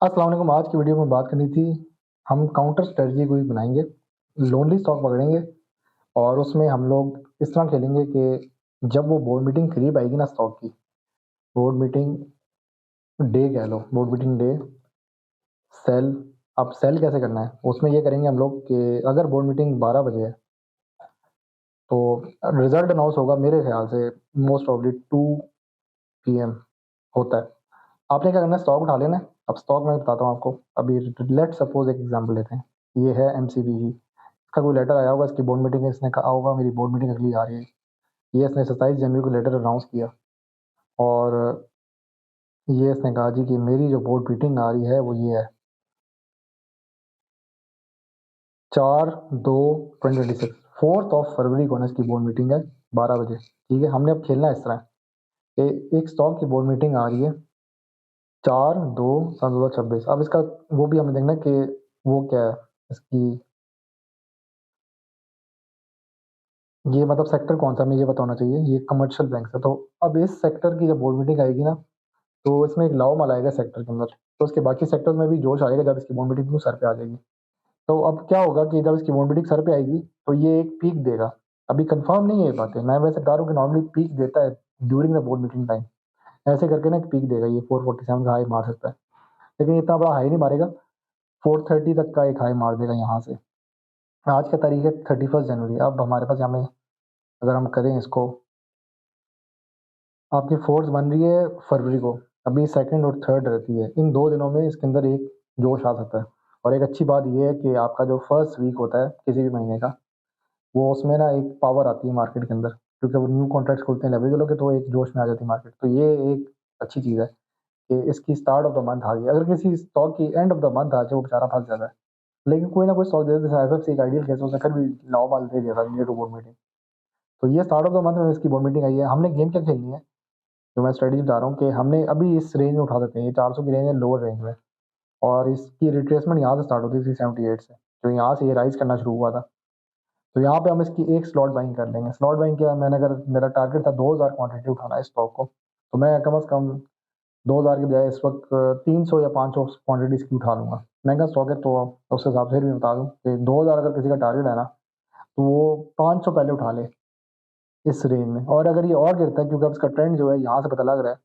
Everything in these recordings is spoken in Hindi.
अस्सलाम वालेकुम। आज की वीडियो में बात करनी थी, हम काउंटर स्ट्रेटजी कोई बनाएँगे, लोनली स्टॉक पकड़ेंगे और उसमें हम लोग इस तरह खेलेंगे कि जब वो बोर्ड मीटिंग करीब आएगी ना स्टॉक की, बोर्ड मीटिंग डे कह लो, बोर्ड मीटिंग डे, सेल। अब सेल कैसे करना है? उसमें ये करेंगे हम लोग कि अगर बोर्ड मीटिंग 12 बजे है, तो रिज़ल्ट अनाउंस होगा मेरे ख़्याल से मोस्ट प्रोबेबली 2 पीएम होता है। आपने क्या करना है, स्टॉक उठा लेना है। अब स्टॉक मैं बताता हूँ आपको। अभी लेट्स सपोज़ एक एग्ज़ाम्पल लेते हैं। ये है एमसीबीई, इसका कोई लेटर आया होगा, इसकी बोर्ड मीटिंग है, इसने कहा होगा मेरी बोर्ड मीटिंग अगली आ रही है। ये इसने 27 जनवरी को लेटर अनाउंस किया और ये इसने कहा जी कि मेरी जो बोर्ड मीटिंग आ रही है वो ये है 4/2/2026, 4th ऑफ फरवरी को ना इसकी बोर्ड मीटिंग है 12 बजे। ठीक है, हमने अब खेलना है इस तरह कि एक स्टॉक की बोर्ड मीटिंग आ रही है 4/2/2026। अब इसका वो भी हमें देखना है कि वो क्या है इसकी, ये मतलब सेक्टर कौन सा, हमें ये पता होना चाहिए। ये कमर्शियल बैंक है, तो अब इस सेक्टर की जब बोर्ड मीटिंग आएगी ना, तो इसमें एक लाओ-मल आएगा सेक्टर के अंदर, तो उसके बाकी सेक्टर्स में भी जोश आएगा जब इसकी बोर्ड मीटिंग सर पे आ जाएगी। तो अब क्या होगा कि जब इसकी बोर्ड मीटिंग सर पे आएगी, तो ये एक पीक देगा। अभी कंफर्म नहीं है ये बातें, मैं वैसे बता रहा हूँ कि नॉर्मली पीक देता है during the board meeting time. ऐसे करके ना एक पीक देगा, ये 447 का हाई मार सकता है, लेकिन इतना बड़ा हाई नहीं मारेगा। 430 तक का एक हाई मार देगा यहाँ से। आज का तारीख है 31 जनवरी। अब हमारे पास यहाँ में अगर हम करें इसको, आपकी फ़ोर्स बन रही है फरवरी को, अभी सेकंड और थर्ड रहती है। इन 2 दिनों में इसके अंदर एक जोश आ सकता है। और एक अच्छी बात ये है कि आपका जो फर्स्ट वीक होता है किसी भी महीने का, वो उसमें ना एक पावर आती है मार्केट के अंदर, क्योंकि वो न्यू कॉन्ट्रैक्ट्स खुलते हैं लेवरेज वालों के, तो एक जोश में आ जाती है मार्केट। तो ये एक अच्छी चीज़ है कि इसकी स्टार्ट ऑफ द मंथ आ गई। अगर किसी स्टॉक की एंड ऑफ द मंथ आ जाए, वो बेचारा फँस जाता है। लेकिन कोई ना कोई स्टॉक दे देता है, एफएफसी एक आइडियल केस हो सकता है, फिर भी लाओ-पाल दे दिया था नियर टू बोर्ड मीटिंग। तो ये स्टार्ट ऑफ द मंथ में इसकी बोर्ड मीटिंग आई है। हमने गेम क्या खेलनी है, जो मैं स्ट्रेटजी बता रहा हूँ कि हमने अभी इस रेंज में उठा देते हैं, ये 400 की रेंज है लोअर रेंज में, और इसकी रिट्रेसमेंट यहाँ से स्टार्ट होती थी 78 से, जो यहाँ से ये राइज़ करना शुरू हुआ था। तो यहाँ पे हम इसकी एक स्लॉट बाइंग कर लेंगे। स्लॉट बाइंग क्या, मैंने अगर मेरा टारगेट था 2000 क्वांटिटी उठाना है स्टॉक को, तो मैं कम से कम 2000 के बजाय इस वक़्त 300 या 500 क्वांटिटी इसकी उठा लूँगा। महँगा स्टॉक है, तो उस हिसाब से भी बता दूँ कि 2000 अगर किसी का टारगेट है ना, तो वो 500 पहले उठा ले इस रेंज में। और अगर ये और गिरता है, क्योंकि अब इसका ट्रेंड जो है यहाँ से पता लग रहा है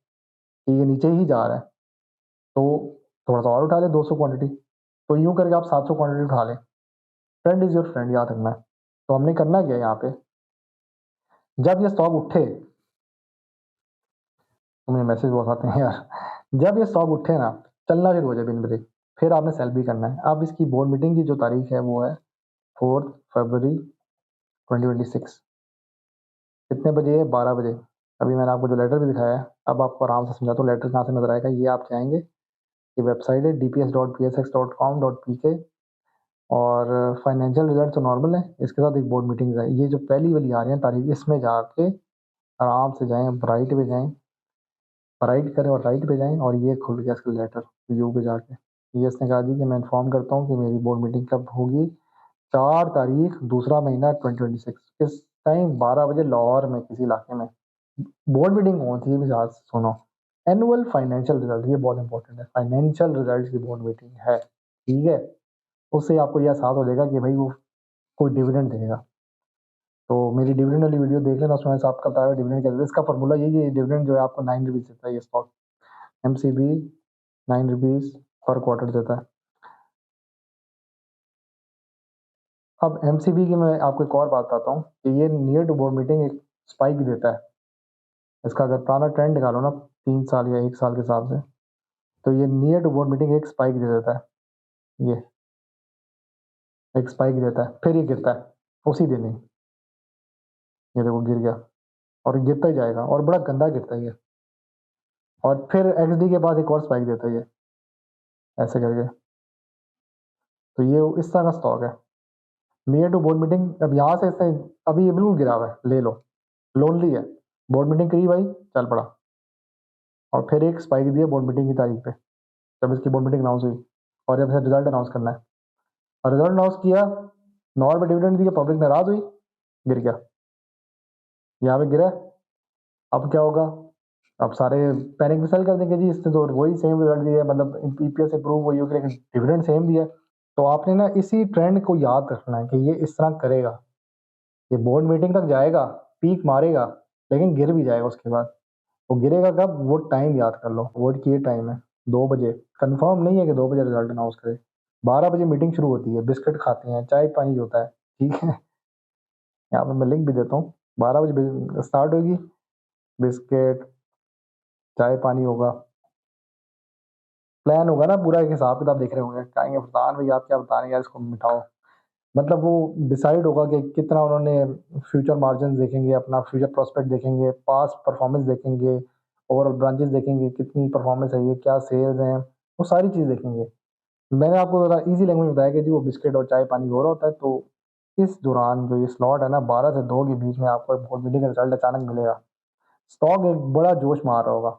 कि ये नीचे ही जा रहा है, तो थोड़ा-सा और उठा ले 200 क्वांटिटी। तो यूँ करके आप 700 क्वांटिटी उठा लें। फ्रेंड इज़ योर फ्रेंड, याद रखना है। तो हमने करना क्या है यहाँ पे, जब ये स्टॉक उठे, तो मुझे मैसेज बहुत आते हैं यार। जब ये स्टॉक उठे ना, चलना शुरू हो जाए बिन ब्रेक, फिर आपने सेल भी करना है। अब इसकी बोर्ड मीटिंग की जो तारीख है वो है 4 फरवरी 2026। कितने बजे है? 12 बजे। अभी मैंने आपको जो लेटर भी दिखाया है, अब आपको आराम से समझाता हूँ लेटर कहाँ से नज़र आएगा। ये आप जाएँगे, ये वेबसाइट है dps.psx.com.pk, और फाइनेंशियल रिजल्ट तो नॉर्मल है, इसके साथ एक बोर्ड मीटिंग्स है। ये जो पहली वाली आ रही है तारीख, इसमें जाके आराम से जाएँ, राइट पे जाएँ, राइट करें और राइट पे जाएँ, और ये खुल गया इसका लेटर व्यू पे जाके। ये इसने कहा जी कि मैं इन्फॉर्म करता हूँ कि मेरी बोर्ड मीटिंग कब होगी, 4 तारीख दूसरा महीना 2026, किस टाइम? 12 बजे लाहौर में किसी इलाके में। बोर्ड मीटिंग कौन सी है भी साथ सुनो, एनुअल फाइनेंशियल रिजल्ट, ये बहुत इंपॉर्टेंट है। फाइनेंशियल रिजल्ट की बोर्ड मीटिंग है, ठीक है? उससे आपको ये एहसास हो जाएगा कि भाई वो कोई डिविडेंड देगा। तो मेरी डिविडेंड वाली वीडियो देख लेना, उसमें मैंने आपको बताया डिविडेंड क्या देता है। इसका फ़ॉर्मूला यही है, डिविडेंड जो है आपको 9 रुपीज़ देता है ये स्टॉक। एमसीबी 9 रुपीज़ पर क्वार्टर देता है। अब एमसीबी की मैं आपको एक और बात बताता हूँ कि ये नियर टू बोर्ड मीटिंग एक स्पाइक देता है। इसका अगर पुराना ट्रेंड निकालो ना 3 साल या 1 साल के हिसाब से, तो ये नियर टू बोर्ड मीटिंग एक स्पाइक दे देता है। ये एक स्पाइक देता है, फिर ये गिरता है उसी दिन ही। ये देखो गिर गया, और गिरता ही जाएगा, और बड़ा गंदा गिरता है ये। और फिर एक्सडी के बाद एक और स्पाइक देता है ये, ऐसे करके। तो ये इस तरह का स्टॉक है नियर टू बोर्ड मीटिंग। अब यहाँ से इसने अभी ये बिल्कुल गिरा हुआ है, ले लो, लोनली है। बोर्ड मीटिंग करीब आई, चल पड़ा, और फिर एक स्पाइक दिया बोर्ड मीटिंग की तारीख पे, जब इसकी बोर्ड मीटिंग अनाउंस हुई, और जब इसे रिजल्ट अनाउंस करना है, और रिजल्ट अनाउंस किया, नॉर्मल डिविडेंड दिया, पब्लिक नाराज हुई, गिर गया, यहाँ पे गिरा। अब क्या होगा, अब सारे पैनिक में सेल कर देंगे जी, इसने तो वही सेम रिजल्ट दिया है, मतलब ईपीएस अप्रूव वही हो गया, लेकिन डिविडेंड सेम दिया है। तो आपने ना इसी ट्रेंड को याद रखना है कि ये इस तरह करेगा, ये बोर्ड मीटिंग तक जाएगा, पीक मारेगा, लेकिन गिर भी जाएगा उसके बाद। वो गिरेगा कब? वो टाइम याद कर लो, बोर्ड की ये टाइम है 2 बजे। कंफर्म नहीं है कि 2 बजे रिजल्ट अनाउंस करे। 12 बजे मीटिंग शुरू होती है, बिस्किट खाते हैं, चाय-पानी होता है, ठीक है? यहाँ पे मैं लिंक भी देता हूँ। 12 बजे स्टार्ट होगी, बिस्किट, चाय-पानी होगा। प्लान होगा ना पूरा, एक हिसाब-किताब देख रहे होंगे, कहेंगे फरहान भाई आप क्या बता रहे हैं यार, इसको मिटाओ। मतलब वो डिसाइड होगा कि कितना उन्होंने फ्यूचर मार्जिन देखेंगे, अपना फ्यूचर प्रॉस्पेक्ट देखेंगे, पास्ट परफॉर्मेंस देखेंगे, ओवरऑल ब्रांचेस देखेंगे, कितनी परफॉर्मेंस है ये, क्या सेल्स हैं, वो सारी चीज़ देखेंगे। मैंने आपको ज़रा ईज़ी लैंग्वेज में बताया कि जी वो बिस्किट और चाय-पानी हो रहा होता है, तो इस दौरान जो ये स्लॉट है ना 12 से 2 के बीच में आपको एक बोर्ड मीटिंग का रिजल्ट अचानक मिलेगा। स्टॉक एक बड़ा जोश मार रहा होगा।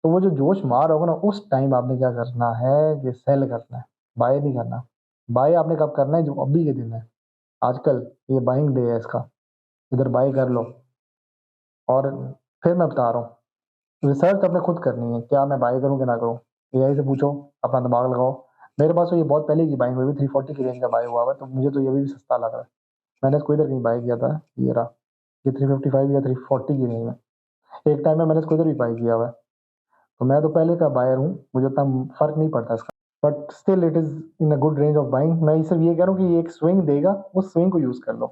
तो वो जो जोश मार होगा ना, उस टाइम आपने क्या करना है कि सेल करना है, बाय नहीं करना। बाय आपने कब करना है? जो अभी के दिन है, आजकल ये बाइंग डे है इसका, इधर बाय कर लो। और फिर मैं बता रहा हूँ, रिसर्च आपने खुद करनी है, क्या मैं बाय करूँ कि ना करूँ? एआई से पूछो, अपना दिमाग लगाओ। मेरे पास तो ये बहुत पहले की बाइंग हुई थी, 340 की रेंज का बाय हुआ हुआ है, तो मुझे तो ये भी सस्ता लग रहा है। मैंने इसको इधर कहीं बाय किया था, ये रहा, ये 355 या 340 की रेंज में। एक टाइम में मैंने इसको इधर भी बाय किया हुआ है। तो मैं तो पहले का बायर हूँ, मुझे उतना फ़र्क नहीं पड़ता इसका। But still it is in a good range of buying. मैं सिर्फ़ ये कह रहा हूँ कि ये एक स्विंग देगा, उस स्विंग को यूज़ कर लो।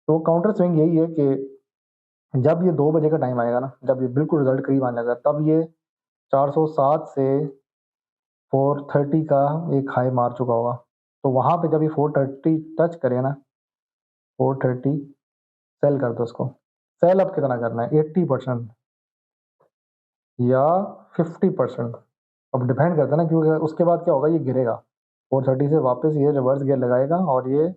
तो काउंटर स्विंग यही है कि जब ये 2 बजे का टाइम आएगा ना, जब ये बिल्कुल रिज़ल्ट करीब आने लगा, तब ये 407 से 430 का एक हाई मार चुका होगा। तो वहाँ पे जब ये 430 टच करे ना, 430 सेल कर दो इसको। सेल अब कितना करना है? 80% या 50%। अब डिपेंड करता है ना, क्योंकि उसके बाद क्या होगा, ये गिरेगा। 430 से वापस ये रिवर्स गियर लगाएगा और ये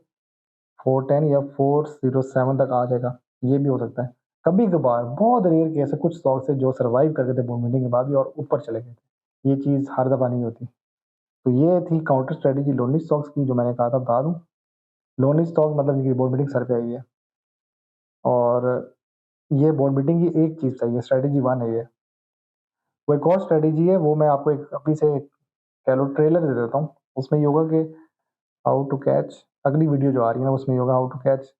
410 या 407 तक आ जाएगा। ये भी हो सकता है। कभी-कभार बहुत रेयर केस है, कुछ स्टॉक्स है जो सर्वाइव कर गए थे बुल मीटिंग के बाद भी और ऊपर चले गए थे। ये चीज़ हर दफ़ा नहीं होती। तो ये थी काउंटर स्ट्रैटेजी लोनली स्टॉक्स की, जो मैंने कहा था बता दूँ। लोनली स्टॉक मतलब इनकी बोर्ड मीटिंग सर पे आई है और ये बोर्ड मीटिंग की एक चीज़ चाहिए, स्ट्रैटेजी 1 है ये। वो एक और स्ट्रैटेजी है, वो मैं आपको एक अभी से कह लो ट्रेलर दे देता हूँ। उसमें ये होगा कि हाउ टू कैच, अगली वीडियो जो आ रही है ना उसमें ये होगा how to catch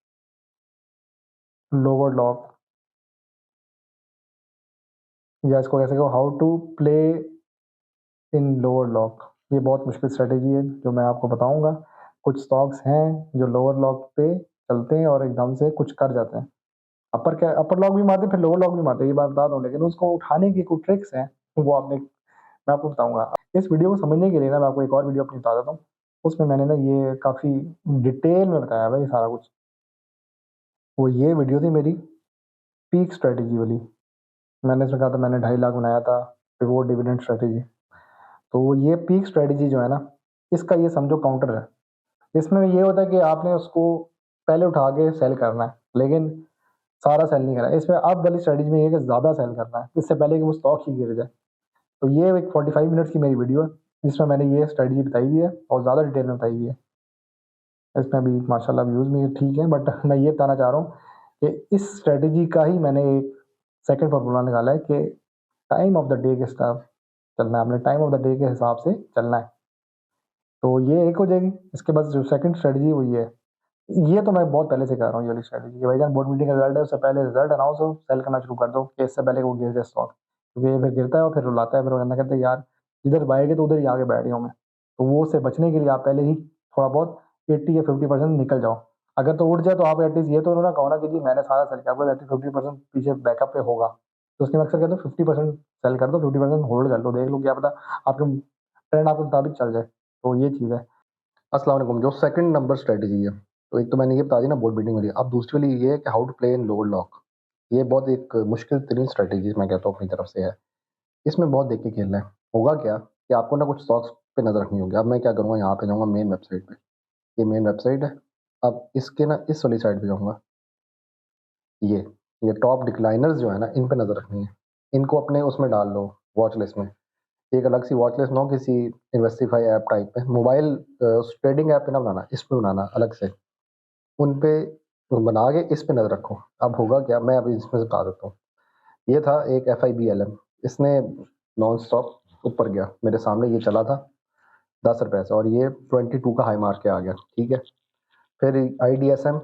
lower lock, या इसको कह सकते हो how to play in lower lock. ये बहुत मुश्किल स्ट्रैटेजी है जो मैं आपको बताऊँगा। कुछ स्टॉक्स हैं जो लोअर लॉक पे चलते हैं और एकदम से कुछ कर जाते हैं। अपर लॉक भी मारते हैं, फिर लोअर लॉक भी मारते हैं, ये बात बता दूँ, लेकिन उसको उठाने की कुछ ट्रिक्स हैं, वो आपने मैं आपको बताऊँगा। इस वीडियो को समझने के लिए ना मैं आपको एक और वीडियो अपनी बता देता हूँ। उसमें मैंने ना ये काफ़ी डिटेल में बताया है भाई सारा कुछ। वो ये वीडियो थी मेरी पीक स्ट्रैटेजी वाली। मैंने इसमें कहा था मैंने 2.5 लाख बनाया था, पिवोट डिविडेंड स्ट्रैटेजी। तो ये पीक स्ट्रैटेजी जो है ना, इसका ये समझो काउंटर है। इसमें ये होता है कि आपने उसको पहले उठा के सेल करना है, लेकिन सारा सेल नहीं करना है। इसमें अब वाली स्ट्रैटेजी में ये है कि ज़्यादा सेल करना है, इससे पहले कि वो स्टॉक ही गिर जाए। तो ये एक 45 मिनट्स की मेरी वीडियो है, जिसमें मैंने ये स्ट्रैटेजी बताई हुई है और ज़्यादा डिटेल में बताई हुई है। इसमें भी माशाल्लाह व्यूज़ भी ठीक हैं, बट मैं ये बताना चाह रहा हूँ कि इस स्ट्रैटेजी का ही मैंने एक सेकंड फ़ॉर्मूला निकाला है कि टाइम ऑफ द डे के हिसाब चलना है, आपने टाइम ऑफ द डे के हिसाब से चलना है। तो ये एक हो जाएगी। इसके बाद जो सेकंड स्ट्रैटेजी है वो ये है। ये तो मैं बहुत पहले से कर रहा हूँ ये वाली स्ट्रैटेजी कि भाईजान बोर्ड मीटिंग का रिजल्ट है, उससे पहले रिजल्ट अनाउंस हो, सेल करना शुरू कर दो कि इससे पहले कि वो गिर जाए स्टॉक। क्योंकि ये फिर गिरता है और फिर रुलाता है, फिर वो बंदा कहता है यार जिधर बाएँगे तो उधर ही आके बैठ गया हूँ मैं। तो वो उससे बचने के लिए आप पहले ही थोड़ा बहुत 80 या 50% निकल जाओ। अगर तो उठ जाए तो आप एटलीस्ट ये तो ना कहो ना कि जी मैंने सारा सेल किया, आपका 50% पीछे बैकअप पे होगा। तो उसके मकसद कह दो 50% सेल कर दो, 50% होल्ड कर लो, देख लो क्या पता आपके ट्रेंड आपके मुताबिक चल जाए। तो ये चीज़ है। अस्सलाम वालेकुम। जो सेकंड नंबर स्ट्रैटेजी है, तो एक तो मैंने ये बता दी ना बोर्ड मीटिंग वाली। अब दूसरी वाली ये है कि how to play in lower lock. ये बहुत एक मुश्किल तरीन स्ट्रैटेजी मैं कहता हूँ अपनी तरफ से है। इसमें बहुत देख के खेलना है। होगा क्या कि आपको ना कुछ स्टॉक्स पे नज़र रखनी होगी। अब मैं क्या करूँगा, यहाँ पे जाऊँगा मेन वेबसाइट पे। ये मेन वेबसाइट है। अब इसके ना इस वाली साइड पे जाऊँगा। ये ये टॉप डिक्लाइनर्स जो है ना, इन पे नज़र रखनी है। इनको अपने उसमें डाल लो, वॉच लिस्ट में। एक अलग सी वॉच लिस्ट बनाओ किसी इन्वेस्टिफाई ऐप टाइप पे। मोबाइल ट्रेडिंग ऐप पे ना बनाना, इस पे बनाना अलग से। उन पे बना के इस पे नज़र रखो। अब होगा क्या, मैं अभी इसमें से बता देता हूँ। ये था एक FIBLM, इसने नॉन स्टॉप ऊपर गया, मेरे सामने ये चला था 10 रुपए से और ये 22 का हाई मार के आ गया, ठीक है। फिर IDSM,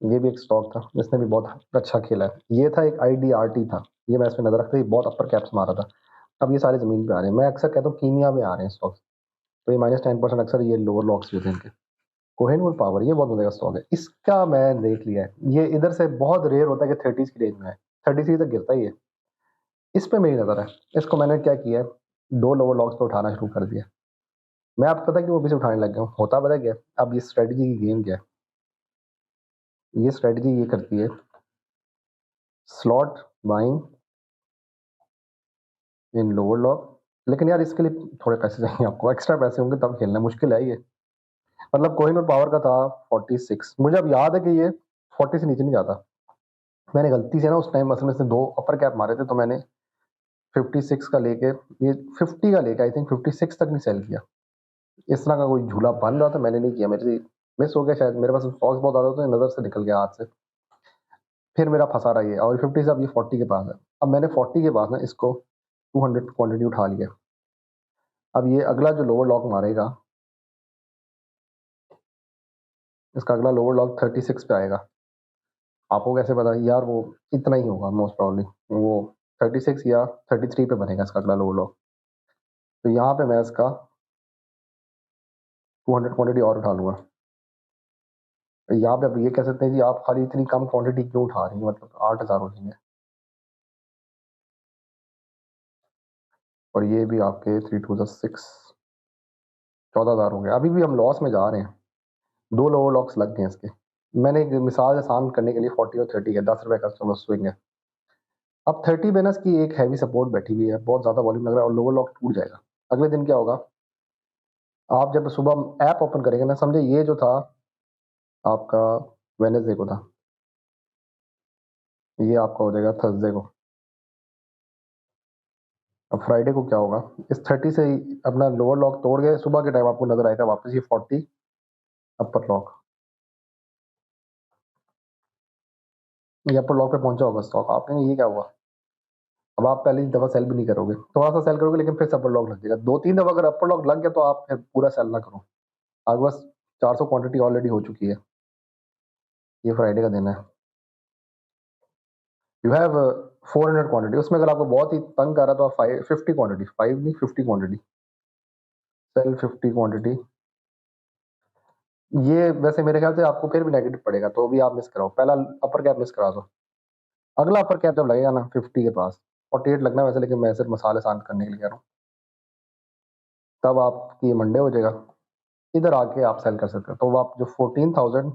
ये भी एक स्टॉक था, इसने भी बहुत अच्छा खेला है। ये था एक IDRT था, ये मैं इसमें नजर रखते ही बहुत अपर कैप्स मारा था। अब ये सारे जमीन पे आ रहे हैं, मैं अक्सर कहता हूँ कीनिया में आ रहे हैं स्टॉक्स, तो ये -10% अक्सर ये लोअर लॉक्स भी थे इनके। कोहिनूर पावर, ये बहुत मजे का स्टॉक है, इसका मैं देख लिया है, ये इधर से बहुत रेयर होता है कि 30s की रेंज में है, 33 तक गिरता ही है। इस पे मेरी नजर है, इसको मैंने क्या किया है, 2 लोअर लॉक्स पे उठाना शुरू कर दिया। मैं आपको पता है कि वो भी से उठाने लग गया हूँ, होता पता है क्या है? अब ये स्ट्रेटजी की गेम क्या है, ये स्ट्रेटजी ये करती है, स्लॉट बाइंग इन लोअर लॉक, लेकिन यार इसके लिए थोड़े पैसे चाहिए आपको, एक्स्ट्रा पैसे होंगे तब खेलना, मुश्किल है ये। मतलब कोहिनूर पावर का था 46, मुझे अब याद है कि ये 40 से नीचे नहीं जाता। मैंने गलती से ना उस टाइम असल में से 2 अपर कैप मारे थे, तो मैंने 56 का लेके, ये 50 का लेके आई थिंक 56 तक नहीं सेल किया। इस तरह का कोई झूला बन रहा था, मैंने नहीं किया, मेरे से मिस हो गया शायद, मेरे पास स्टॉक्स बहुत ज़्यादा थे, नज़र से निकल गया हाथ से। फिर मेरा फंसा रहा ये, और 50 से अब ये 40 के पास है। अब मैंने 40 के पास ना इसको 200 क्वांटिटी उठा लिया। अब ये अगला जो लोअर लॉक मारेगा, इसका अगला लोअर लॉक 36 पे आएगा। आपको कैसे पता? यार वो इतना ही होगा मोस्ट प्रॉब्ली, वो 36 या 33 पे बनेगा इसका अगला लोअर लॉक। तो यहाँ पे मैं इसका 200 क्वांटिटी और उठा लूँगा। यहाँ पे आप ये कह सकते हैं कि आप खाली इतनी कम क्वांटिटी क्यों उठा रही हैं, मतलब 8000 हो जाएंगे। और ये भी आपके 3 2 6 14,000 हो गए। अभी भी हम लॉस में जा रहे हैं, 2 लोअर लॉक्स लग गए हैं इसके। मैंने एक मिसाल आसान करने के लिए 40 और 30 है, 10 रुपए का चलो स्विंग है। अब 30 पे ना इसकी एक हैवी सपोर्ट बैठी हुई है, बहुत ज़्यादा वॉल्यूम लग रहा है और लोअर लॉक टूट जाएगा। अगले दिन क्या होगा, आप जब सुबह ऐप ओपन करेंगे ना, समझे ये जो था आपका वेडनेसडे को था, ये आपका हो जाएगा थर्सडे को। अब फ्राइडे को क्या होगा, इस 30 से ही अपना लोअर लॉक तोड़ के सुबह के टाइम आपको नजर आएगा वापस ये 40 अपर लॉक, ये अपर लॉक पे पहुंचा होगा स्टॉक, आप कहेंगे ये क्या हुआ। अब आप पहली दफा सेल भी नहीं करोगे, थोड़ा सा सेल करोगे लेकिन फिर से अपर लॉक लग जाएगा, 2-3 दफा अगर अपर लॉक लग गया तो आप फिर पूरा सेल ना करो। आपके पास 400 क्वांटिटी ऑलरेडी हो चुकी है, ये फ्राइडे का दिन है। यू हैव 400 क्वांटिटी, उसमें अगर आपको बहुत ही तंग कर रहा है तो आप 50 क्वांटिटी, 5 नहीं 50 क्वांटिटी, सेल 50 क्वांटिटी। ये वैसे मेरे ख्याल से आपको फिर भी नेगेटिव पड़ेगा, तो भी आप मिस कराओ, पहला अपर कैप मिस करा दो, अगला अपर कैप जब लगेगा ना 50 के पास, 48 लगना है वैसे, लेकिन मैं सिर्फ मसाले शांत करने के लिए कह रहा हूँ, तब आपकी ये मंडे हो जाएगा, इधर आके आप सेल कर सकते हो। तो आप जो 14,000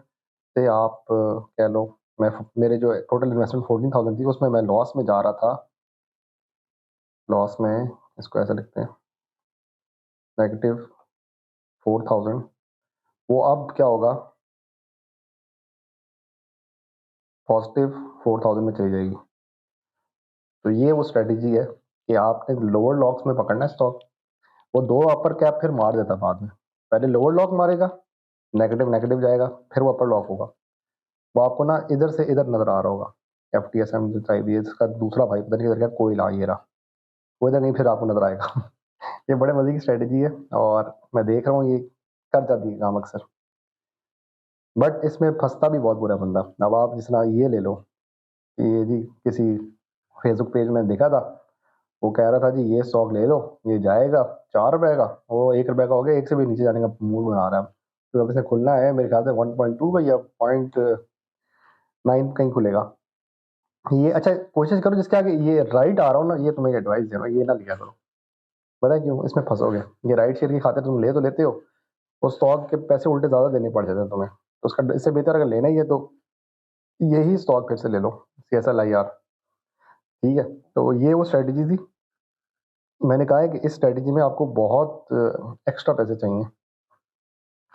से आप कह लो, मैं मेरे जो टोटल इन्वेस्टमेंट 14,000 थी उसमें मैं लॉस में जा रहा था, लॉस में, इसको ऐसा लिखते हैं -4,000, वो अब क्या होगा, +4,000 में चली जाएगी। तो ये वो स्ट्रेटेजी है कि आपने लोअर लॉक्स में पकड़ना है स्टॉक, वो 2 अपर कैप फिर मार देता बाद में, पहले लोअर लॉक मारेगा, नेगेटिव नेगेटिव जाएगा, फिर वो अपर लॉक होगा, वो आपको ना इधर से इधर नजर आ रहा होगा, FTSM इसका दूसरा भाई पता नहीं किधर गया, कोई ला ये रहा, वो इधर नहीं फिर आपको नजर आएगा। ये बड़े मजे की स्ट्रेटेजी है और मैं देख रहा हूँ ये कर जाती है काम अक्सर, बट इसमें फंसता भी बहुत बुरा है बंदा। अब आप जिस तरह ये ले लो, ये जी किसी फेसबुक पेज में देखा था, वो कह रहा था जी ये स्टॉक ले लो, ये जाएगा 4 रुपए का, वो 1 रुपए का हो गया, 1 से भी नीचे जाने का मूड बना रहा है। तो अब इसे खुलना है मेरे ख्याल से 1.2 का या 0.9 कहीं खुलेगा। ये अच्छा कोशिश करो जिसके आगे ये राइट आ रहा हो ना, ये तुम्हें एडवाइस दे रहा हूँ, ये ना लिया करो, पता है क्यों, इसमें फंसोगे। ये राइट शेयर की खातिर तुम ले तो लेते हो, वो स्टॉक के पैसे उल्टे ज़्यादा देने पड़ जाते हैं तुम्हें, तो उसका इससे बेहतर अगर लेना ही है तो यही स्टॉक फिर से ले लो, CSLIR, ठीक है। तो ये वो स्ट्रेटजी थी, मैंने कहा है कि इस स्ट्रेटजी में आपको बहुत एक्स्ट्रा पैसे चाहिए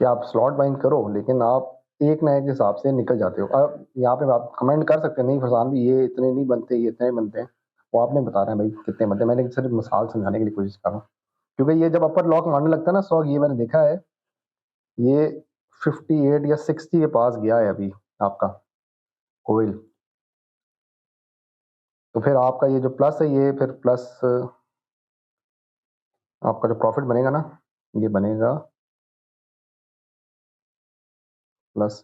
कि आप स्लॉट बाइंग करो, लेकिन आप एक ना एक हिसाब से निकल जाते हो। अब यहाँ पे आप कमेंट कर सकते हैं नहीं फरसान भी ये इतने नहीं बनते, ये इतने बनते हैं, वो आपने बता रहे हैं भाई कितने बनते हैं, मैंने सिर्फ मिसाल समझाने के लिए कोशिश कर रहा हूँ, क्योंकि ये जब अपर लॉक मारने लगता है ना स्टॉक, ये मैंने देखा है, ये 58 या 60 के पास गया है अभी आपका कोयल, तो फिर आपका ये जो प्लस है ये फिर प्लस आपका जो प्रॉफिट बनेगा ना, ये बनेगा प्लस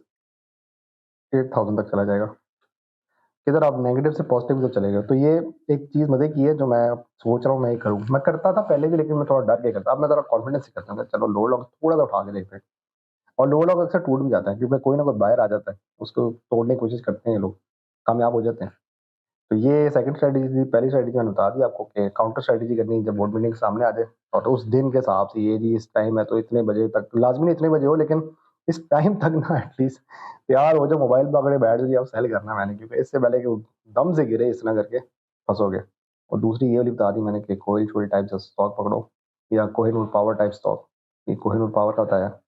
8000 तक चला जाएगा। इधर आप नेगेटिव से पॉजिटिव तो चले गए। तो ये एक चीज़ मज़े की है जो मैं सोच रहा हूँ मैं ये करूँ। मैं करता था पहले भी लेकिन मैं थोड़ा डर के करता। अब मैं ज़रा कॉन्फिडेंस से करता हूँ कि चलो लोअर लॉक थोड़ा-सा उठा के देखते हैं। और लोअर लॉक अक्सर टूट भी जाता है क्योंकि कोई ना कोई बायर आ जाता है, उसको तोड़ने की कोशिश करते हैं ये लोग, कामयाब हो जाते हैं। तो ये सेकंड स्ट्रैटेजी थी, पहली स्ट्रैटेजी मैंने बता दी आपको कि काउंटर स्ट्रैटेजी करनी है जब बोर्ड मीटिंग सामने आ जाए और उस दिन के हिसाब से ये जी इस टाइम है तो इतने बजे तक, लाज़मी नहीं इतने बजे हो लेकिन इस टाइम तक ना एटलीस्ट तैयार हो जाओ, मोबाइल पकड़े बैठ जाइए, अब सेल करना मैंने क्योंकि इससे पहले कि वो दम से गिरे इस तरह करके फँसोगे। और दूसरी ये वाली बता दी मैंने कि कोई टाइप से स्टॉक पकड़ो या कोहिनूर पावर टाइप स्टॉक। ये कोहिनूर पावर का बताया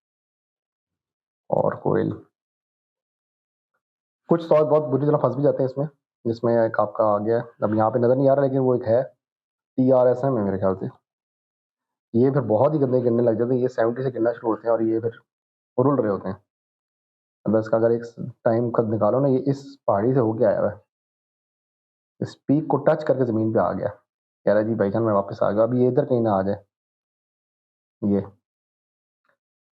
और कोयल कुछ स्टॉक बहुत बुरी तरह फँस भी जाते हैं इसमें, जिसमें एक आपका आ गया है, अब यहाँ पे नज़र नहीं आ रहा लेकिन वो एक है, TRSM है मेरे ख्याल से। ये फिर बहुत ही गंदे गिरने लग जाते हैं, ये 70 से गिरना शुरू होते हैं और ये फिर रुल रहे होते हैं। मतलब इसका अगर एक टाइम कद निकालो ना, ये इस पहाड़ी से होके आया हुआ है। इस पीक को टच करके ज़मीन पे आ गया। कह रहा है जी भाईजान मैं वापस आ गया, अब ये इधर कहीं ना आ जाए। ये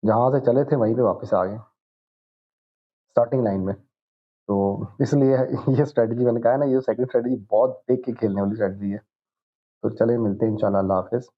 जहाँ से चले थे वहीं पे वापस आ गए, स्टार्टिंग लाइन में। तो इसलिए ये स्ट्रैटेजी मैंने कहा है ना, ये सेकंड स्ट्रैटेजी बहुत देख के खेलने वाली स्ट्रैटेजी है। तो चलिए मिलते हैं इंशाल्लाह, अल्लाह हाफ़िज़।